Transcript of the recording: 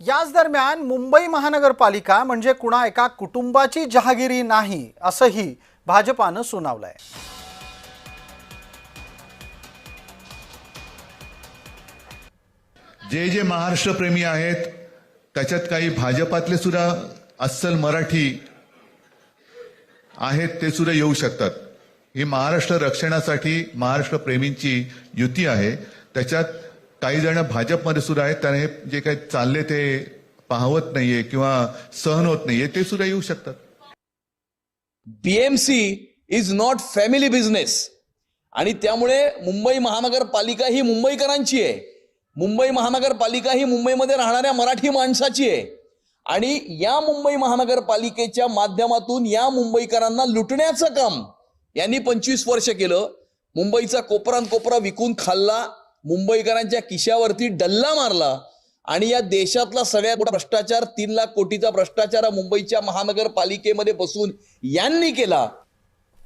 याच दरम्यान मुंबई महानगरपालिका म्हणजे कुणा एका कुटुंबाची जहागिरी नाही असंही भाजपानं सुनावलंय। जे महाराष्ट्र प्रेमी आहेत त्याच्यात काही भाजपातले सुद्धा अस्सल मराठी आहेत, ते सुद्धा येऊ शकतात। ही महाराष्ट्र रक्षणासाठी महाराष्ट्र प्रेमींची युती आहे। त्याच्यात काही जण भाजपमध्ये सुद्धा आहेत, त्याने जे काही चालले ते पाहवत नाहीये किंवा सहन होत नाहीये, ते सुद्धा येऊ शकतात। BMC is not family business आणि त्यामुळे मुंबई महानगरपालिका ही मुंबईकरांची आहे। मुंबई महानगरपालिका ही मुंबईमध्ये राहणाऱ्या मराठी माणसाची आहे आणि या मुंबई महानगरपालिकेच्या माध्यमातून या मुंबईकरांना लुटण्याचं काम यांनी 25 वर्ष केलं। मुंबईचा कोपरा विकून खाल्ला, मुंबईकरांच्या खिशावरती डल्ला मारला आणि या देशातला सगळ्यात मोठा भ्रष्टाचार 3 लाख कोटीचा भ्रष्टाचार मुंबईच्या महानगरपालिकेमध्ये बसून यांनी केला।